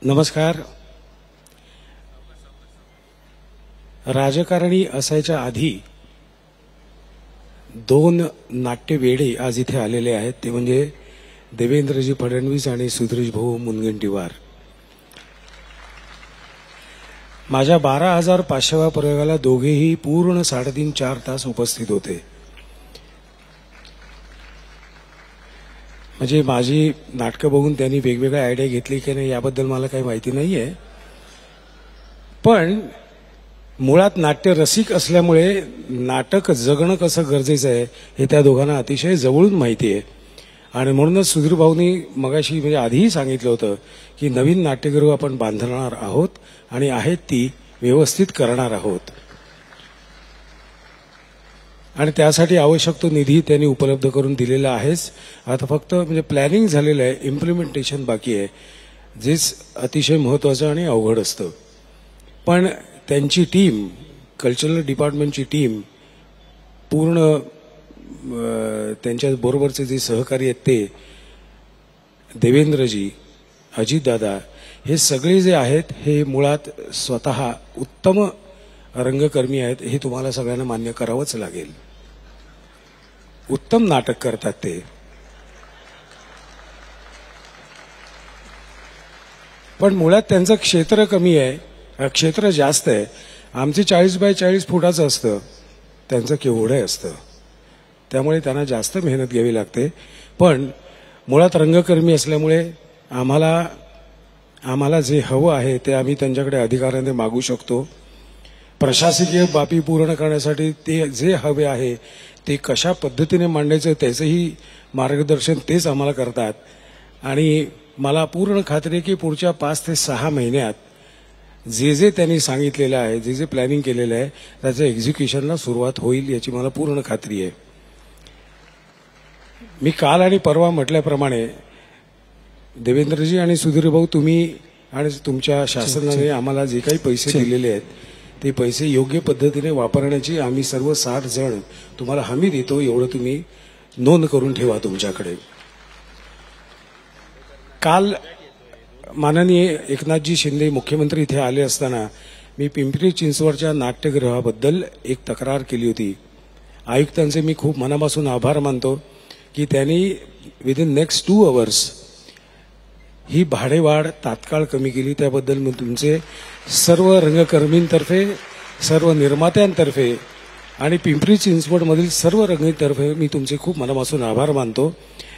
नमस्कार. राजकारणी असायच्या आधी दोन नाट्यवेडे आज इथे आलेले आहेत. ते म्हणजे देवेंद्रजी फडणवीस आणि सुधीर भाऊ मुनगंटीवार. माझ्या 12,500व्या प्रयोगाला दोघेही पूर्ण 3.5-4 तास उपस्थित होते. म्हणजे माझी नाटकं बघून त्यांनी वेगवेगळ्या आयडिया घेतली की नाही याबद्दल मला काही माहिती नाहीये, पण मुळात नाट्य रसिक असल्यामुळे नाटक जगणं कसं गरजेचं आहे हे त्या दोघांना अतिशय जवळून माहिती आहे. आणि म्हणूनच सुधीर भाऊनी मगाशी म्हणजे आधीही सांगितलं होतं की नवीन नाट्यगृह आपण बांधणार आहोत आणि आहेत ती व्यवस्थित करणार आहोत आणि त्यासाठी आवश्यक तो निधी त्यांनी उपलब्ध करून दिलेला आहेच. आता फक्त म्हणजे प्लॅनिंग झालेलं आहे, इम्प्लिमेंटेशन बाकी आहे, जेच अतिशय महत्त्वाचं आणि अवघड असतं. पण त्यांची टीम, कल्चरल डिपार्टमेंटची टीम पूर्ण त्यांच्या बरोबरचे जे सहकारी आहेत ते देवेंद्रजी, अजितदादा हे सगळे जे आहेत हे मुळात स्वतः उत्तम रंगकर्मी आहेत. हे तुम्हाला सगळ्यांना मान्य करावंच लागेल. उत्तम नाटक करतात ते. पण मुळात त्यांचं क्षेत्र कमी आहे, क्षेत्र जास्त आहे. आमचे 40 बाय 40 फुटाचं असतं, त्यांचं केवढं असतं. त्यामुळे त्यांना जास्त मेहनत घ्यावी लागते. पण मुळात रंगकर्मी असल्यामुळे आम्हाला जे हवं आहे ते आम्ही त्यांच्याकडे अधिकाराने मागू शकतो. प्रशासकीय बाबी पूर्ण करण्यासाठी ते जे हवे आहे ते कशा पद्धतीने मांडायचं त्याचंही मार्गदर्शन तेच आम्हाला करतात. आणि मला पूर्ण खात्री आहे की पुढच्या 5 ते 6 महिन्यात जे त्यांनी सांगितलेलं आहे, जे प्लॅनिंग केलेलं आहे त्याचं एक्झिक्युशनला सुरुवात होईल याची मला पूर्ण खात्री आहे. मी काल आणि परवा म्हटल्याप्रमाणे देवेंद्रजी आणि सुधीर भाऊ, तुम्ही आणि तुमच्या शासनाने आम्हाला जे काही पैसे दिलेले आहेत ते पैसे योग्य पद्धतीने वापरण्याची आम्ही सर्व 60 जण तुम्हाला हमी देतो. एवढं तुम्ही नोंद करून ठेवा तुमच्याकडे. काल माननीय एकनाथजी शिंदे मुख्यमंत्री इथे आले असताना मी पिंपरी चिंचवडच्या नाट्यगृहाबद्दल एक तक्रार केली होती. आयुक्तांचे मी खूप मनापासून आभार मानतो की त्यांनी विदिन नेक्स्ट 2 आवर्स ही भाडेवाढ तात्काळ कमी केली. त्याबद्दल मी तुमचे सर्व रंगकर्मींतर्फे, सर्व निर्मात्यांतर्फे आणि पिंपरी चिंचवडमधील सर्व रंगीतर्फे मी तुमचे खूप मनापासून आभार मानतो.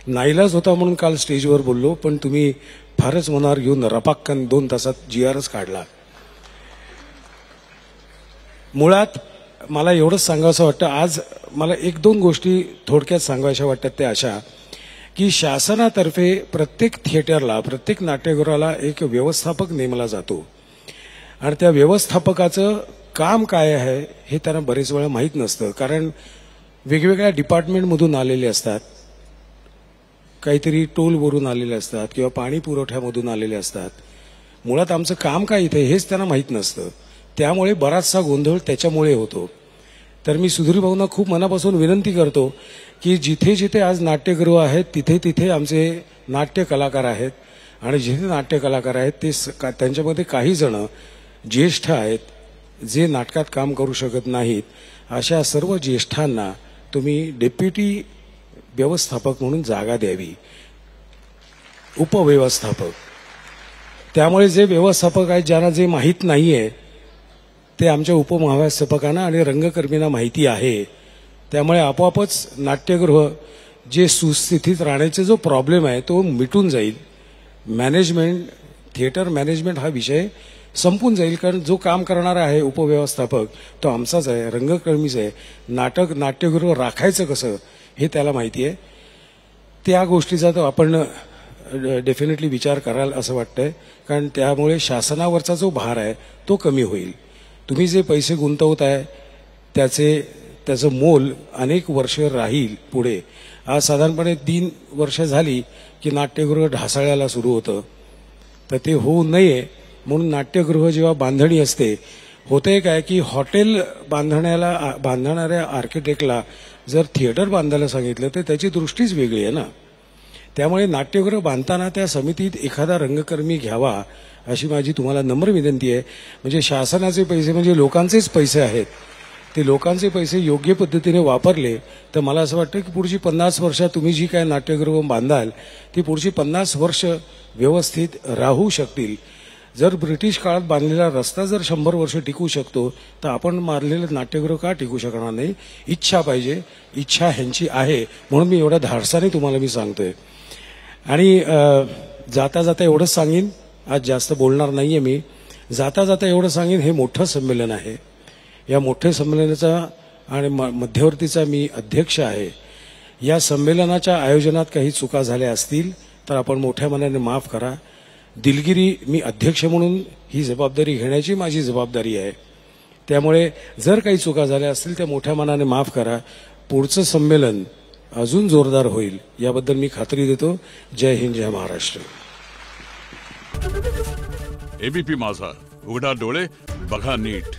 नाईलाज होता म्हणून काल स्टेजवर बोललो, पण तुम्ही फारच मनावर घेऊन रपाक्कन 2 तासात GRच काढला. मुळात मला एवढंच सांगावंसं वाटतं. आज मला 1-2 गोष्टी थोडक्यात सांगायच्या वाटतात. त्या अशा की शासनातर्फे प्रत्येक थिएटरला, प्रत्येक नाट्यगृहाला एक व्यवस्थापक नेमला जातो आणि त्या व्यवस्थापकाचं काम काय आहे हे त्यांना बरेच वेळा माहीत नसतं. कारण वेगवेगळ्या डिपार्टमेंटमधून आलेले असतात, काहीतरी टोलवरून आलेले असतात किंवा पाणी पुरवठ्यामधून आलेले असतात. मुळात आमचं काम काय इथे हेच त्यांना माहीत नसतं. त्यामुळे बराचसा गोंधळ त्याच्यामुळे होतो. तर मी सुधीर भाऊंना खूप मनापासून विनंती करतो की जिथे जिथे आज नाट्यगृह आहेत तिथे तिथे आमचे नाट्य कलाकार आहेत आणि जिथे नाट्य कलाकार आहेत ते त्यांच्यामध्ये काही जण ज्येष्ठ आहेत जे नाटकात काम करू शकत नाहीत. अशा सर्व ज्येष्ठांना तुम्ही डेप्युटी व्यवस्थापक म्हणून जागा द्यावी, उपव्यवस्थापक. त्यामुळे जे व्यवस्थापक आहेत ज्यांना जे माहीत नाहीये ते आमच्या उपमहाव्यवस्थापकांना आणि रंगकर्मींना माहिती आहे. त्यामुळे आपोआपच नाट्यगृह जे सुस्थितीत राहण्याचा जो प्रॉब्लेम आहे तो मिटून जाईल. मॅनेजमेंट, थिएटर मॅनेजमेंट हा विषय संपून जाईल. कारण जो काम करणारा आहे उपव्यवस्थापक तो आमचाच आहे, रंगकर्मीच आहे. नाट्यगृह राखायचं कसं हे त्याला माहिती आहे. त्या गोष्टीचा तो आपण डेफिनेटली विचार कराल असं वाटतंय. कारण त्यामुळे शासनावरचा जो भार आहे तो कमी होईल. तुम्ही जे पैसे गुंतवत आहे त्याचं मोल अनेक वर्ष राहील पुढे. आज साधारणपणे 3 वर्ष झाली की नाट्यगृह ढासळायला सुरू होतं. तर ते होऊ नये म्हणून नाट्यगृह जेव्हा बांधणी असते, होतंय काय की हॉटेल बांधणाऱ्या आर्किटेक्टला जर थिएटर बांधायला सांगितलं तर त्याची दृष्टीच वेगळी आहे ना. त्यामुळे नाट्यगृह बांधताना त्या समितीत एखादा रंगकर्मी घ्यावा अशी माझी तुम्हाला नम्र विनंती आहे. म्हणजे शासनाचे पैसे म्हणजे लोकांचेच पैसे आहेत, ते लोकांचे पैसे योग्य पद्धतीने वापरले तर मला असं वाटतं की पुढची 50 वर्षात तुम्ही जी काय नाट्यगृह बांधाल ती पुढची 50 वर्ष व्यवस्थित राहू शकतील. जर ब्रिटिश काळात बांधलेला रस्ता जर 100 वर्ष टिकू शकतो तर आपण मारलेलं नाट्यगृह का टिकू शकणार नाही. इच्छा पाहिजे, इच्छा ह्यांची आहे म्हणून मी एवढ्या धाडसाने तुम्हाला मी सांगतोय. आणि जाता जाता एवढंच सांगेन, आज जास्त बोलणार नाहीये मी, जाता जाता एवढं सांगेन हे मोठं संमेलन आहे. या मोठ्या संमेलनाचा आणि मध्यवर्तीचा मी अध्यक्ष आहे. या संमेलनाच्या आयोजनात काही चुका झाल्या असतील तर आपण मोठ्या मनाने माफ करा. दिलगिरी मी अध्यक्ष म्हणून ही जबाबदारी घेण्याची माझी जबाबदारी आहे. त्यामुळे जर काही चुका झाल्या असतील त्या मोठ्या मनाने माफ करा. पुढचं संमेलन अजून जोरदार होईल याबद्दल मी खात्री देतो. जय हिंद, जय महाराष्ट्र. एबीपी माझा, उघडा डोळे बघा नीट.